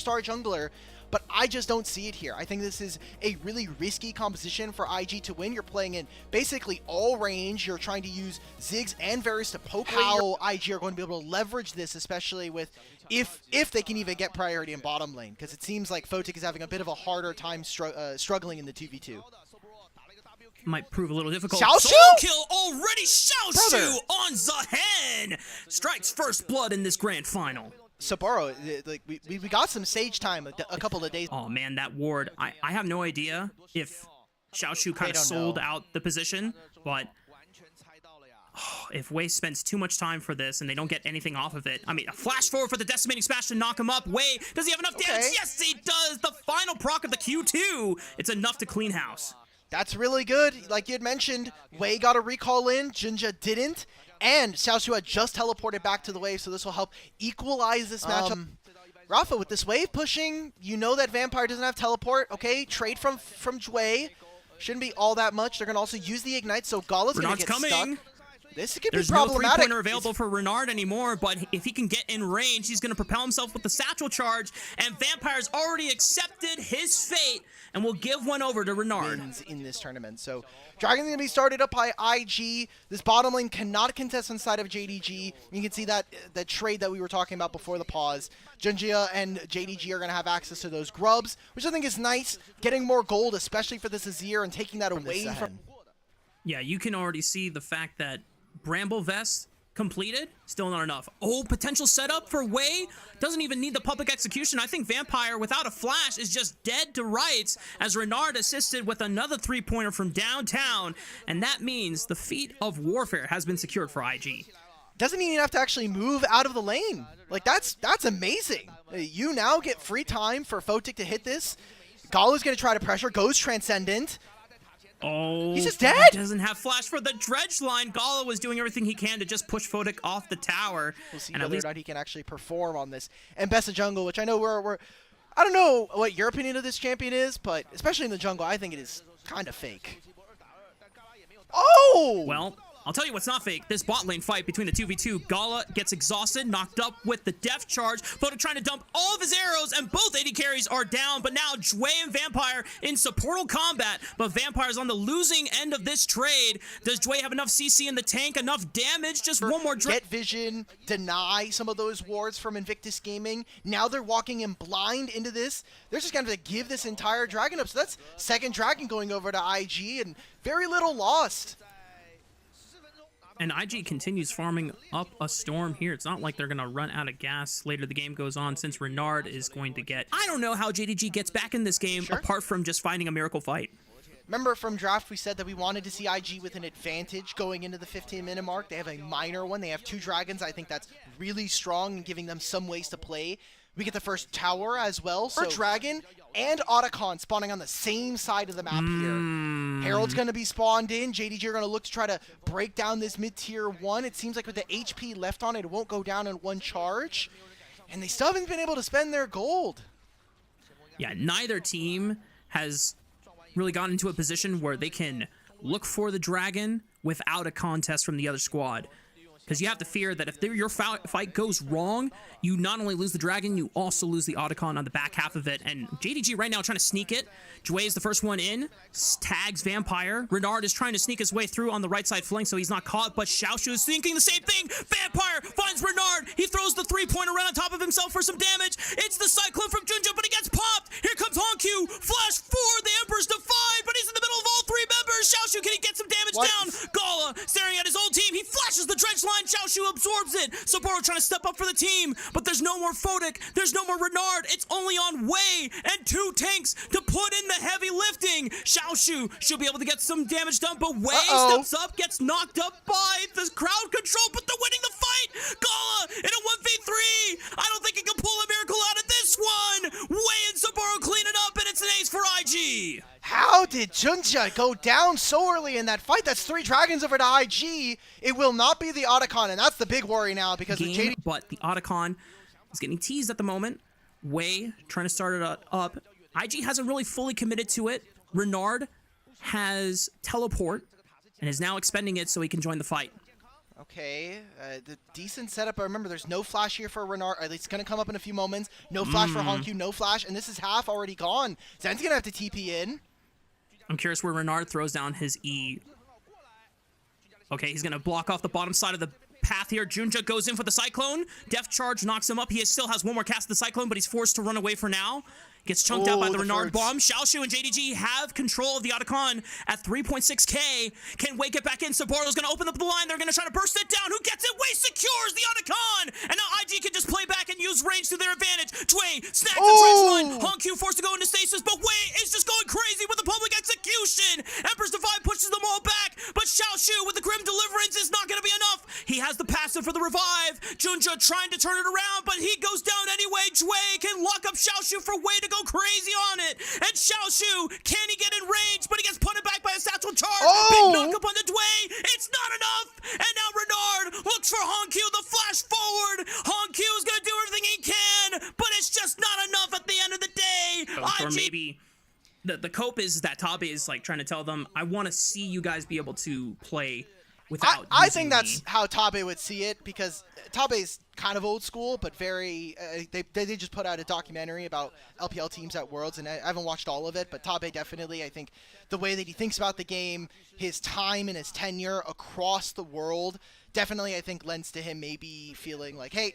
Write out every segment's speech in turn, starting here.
star jungler, but I just don't see it here. I think this is a really risky composition for IG to win. You're playing in basically all range. You're trying to use Ziggs and Varus to poke. How IG are going to be able to leverage this, especially with if they can even get priority in bottom lane, because it seems like Photic is having a bit of a harder time struggling in the 2v2. Might prove a little difficult. Xiaoshu? Solo kill already. Xiaoshu on Zahen strikes first blood in this grand final. Sabaro, like we got some Sage time a couple of days. Oh man, that ward. I have no idea if Xiaoshu kind of sold out the position, but if Wei spends too much time for this and they don't get anything off of it, I mean, a flash forward for the decimating smash to knock him up. Wei, does he have enough damage? Yes, he does. The final proc of the Q2. It's enough to clean house. That's really good. Like you had mentioned, Wei got a recall in, Jinja didn't, and Xiaoshu had just teleported back to the wave, so this will help equalize this matchup. Rafa, with this wave pushing, you know that Vampire doesn't have teleport, okay? Trade from Wei. Shouldn't be all that much. They're going to also use the Ignite, so Gala's going to get stuck. This could be problematic. There's no three-pointer available for Renard anymore, but if he can get in range, he's going to propel himself with the satchel charge, and Vampire's already accepted his fate and will give one over to Renard. In this tournament. So Dragon's going to be started up by IG. This bottom lane cannot contest inside of JDG. You can see that trade that we were talking about before the pause. Junjia and JDG are going to have access to those grubs, which I think is nice. Getting more gold, especially for this Azir, and taking that away from... Yeah, you can already see the fact that Bramble Vest completed, still not enough. Oh, potential setup for Wei. Doesn't even need the public execution. I think Vampire, without a flash, is just dead to rights as Renard assisted with another three-pointer from downtown. And that means the feat of warfare has been secured for IG. Doesn't even have to actually move out of the lane. Like, that's amazing. You now get free time for Photic to hit this. Gala's going to try to pressure, goes Transcendent. Oh, he's just dead. He doesn't have flash for the dredge line. Gala was doing everything he can to just push Photic off the tower. We'll see whether or not he can actually perform on this. And Best of Jungle, which I know I don't know what your opinion of this champion is, but especially in the jungle, I think it is kind of fake. Oh! Well, I'll tell you what's not fake. This bot lane fight between the 2v2. Gala gets exhausted, knocked up with the death charge. Photic trying to dump all of his arrows, and both AD carries are down. But now Wei and Vampire in supportal combat. But Vampire's on the losing end of this trade. Does Wei have enough CC in the tank? Enough damage? Just one more Get vision, deny some of those wards from Invictus Gaming. Now they're walking in blind into this. They're just going to give this entire dragon up. So that's second dragon going over to IG, and very little lost. And IG continues farming up a storm here. It's not like they're going to run out of gas later the game goes on, since Renard is going to get... I don't know how JDG gets back in this game, apart from just finding a miracle fight. Remember from draft we said that we wanted to see IG with an advantage going into the 15-minute mark. They have a minor one. They have two dragons. I think that's really strong and giving them some ways to play. We get the first tower as well. So Dragon and Otacon spawning on the same side of the map here. Herald's going to be spawned in. JDG are going to look to try to break down this mid-tier 1. It seems like with the HP left on it, it won't go down in one charge. And they still haven't been able to spend their gold. Yeah, neither team has really gotten into a position where they can look for the dragon without a contest from the other squad. Because you have to fear that if your fight goes wrong, you not only lose the dragon, you also lose the Otacon on the back half of it. And JDG right now trying to sneak it. Jway is the first one in, tags Vampire. Renard is trying to sneak his way through on the right side flank, so he's not caught, but Xiaoshu is thinking the same thing. Vampire finds Renard. He throws the three-pointer right on top of himself for some damage. It's the Cyclone from Junja, but he gets popped. Here comes Honkyu. Flash for the Emperor's Defied, but he's in the middle of all three members. Xiaoshu, can he get some damage down? Gala staring at his old team. He flashes the dredge line. Xiaoshu absorbs it. Saburo trying to step up for the team, but there's no more Photic. There's no more Renard. It's only on Wei and two tanks to put in the heavy lifting. Xiaoshu should be able to get some damage done, but Wei steps up, gets knocked up by the crowd control, but they're winning the fight. Gala in a 1v3. I don't think he can pull a miracle out of this one. Wei and Saburo clean it up, and it's an ace for IG. How did Junja go down so early in that fight? That's three dragons over to IG. It will not be the Otacon, and that's the big worry now because with JD. But the Otacon is getting teased at the moment. Wei trying to start it up. IG hasn't really fully committed to it. Renard has teleport and is now expending it so he can join the fight. Okay, the decent setup. I remember there's no flash here for Renard. It's going to come up in a few moments. No flash for Honkyu, no flash, and this is half already gone. Zen's going to have to TP in. I'm curious where Renard throws down his E. Okay, he's going to block off the bottom side of the path here. Junja goes in for the Cyclone. Deft Charge knocks him up. He still has one more cast of the Cyclone, but he's forced to run away for now. Gets chunked out by the Renard bomb. Xiaoshu and JDG have control of the Otacon at 3.6k. Can Wei get back in? Saboru's going to open up the line. They're going to try to burst it down. Who gets it? Wei secures the Otacon. And now IG can just play back and use range to their advantage. Wei snags the trench line. Honkyu forced to go into stasis, but Wei is just going crazy with the public execution. Emperor's Divide pushes them all back, but Xiaoshu with the Grim Deliverance is not going to be enough. He has the passive for the revive. Junja trying to turn it around, but he goes down anyway. Wei can lock up Xiaoshu for Wei to go crazy on it. And Xiaoshu, can he get in range? But he gets punted back by a satchel charge. Big knock up on the Dway. It's not enough. And now Renard looks for Honkyu. The flash forward. Honkyu is going to do everything he can, but it's just not enough at the end of the day. Or maybe the cope is that Tabe is like trying to tell them, I want to see you guys be able to play without I think that's how Tabe would see it, because Tabe's kind of old school, but very they just put out a documentary about LPL teams at Worlds, and I haven't watched all of it, but Tabe definitely, I think the way that he thinks about the game, his time and his tenure across the world, definitely I think lends to him maybe feeling like, hey,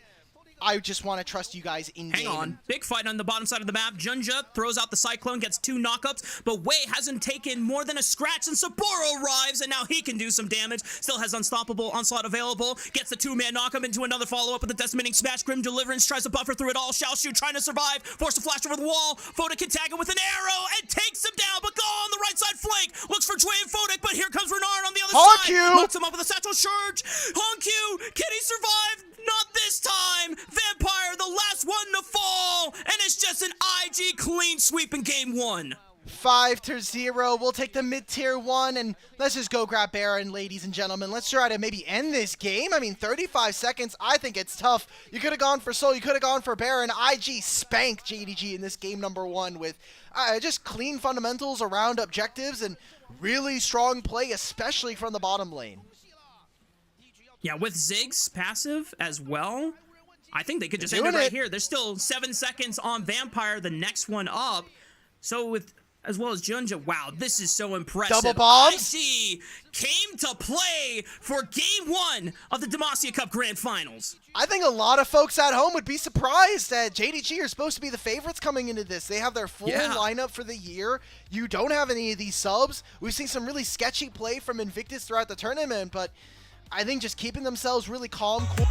I just want to trust you guys in game. Hang on. Big fight on the bottom side of the map. Junja throws out the Cyclone, gets 2 knockups, but Wei hasn't taken more than a scratch, and Saboru arrives, and now he can do some damage. Still has Unstoppable Onslaught available. Gets the 2-man knockup into another follow-up with the Decimating Smash. Grim Deliverance tries to buffer through it all. Xiaoshu trying to survive. Forced to flash over the wall. Foda can tag him with an arrow and takes him down, but go on the right side flank. Looks for Dwayne Foda, but here comes Renard on the other side. Locks him up with a satchel charge. Honkyu, can he survive? Not this time! Vampire, the last one to fall! And it's just an IG clean sweep in game 1. 5-0. We'll take the mid-tier 1, and let's just go grab Baron, ladies and gentlemen. Let's try to maybe end this game. I mean, 35 seconds, I think it's tough. You could have gone for Soul, you could have gone for Baron. IG spanked JDG in this game number 1 with just clean fundamentals around objectives and really strong play, especially from the bottom lane. Yeah, with Ziggs passive as well, I think they could just end it right here. There's still 7 seconds on Vampire, the next one up. So with, as well as Junja, wow, this is so impressive. Double bombs? IG came to play for game 1 of the Demacia Cup Grand Finals. I think a lot of folks at home would be surprised that JDG are supposed to be the favorites coming into this. They have their full lineup for the year. You don't have any of these subs. We've seen some really sketchy play from Invictus throughout the tournament, but I think just keeping themselves really calm, cool.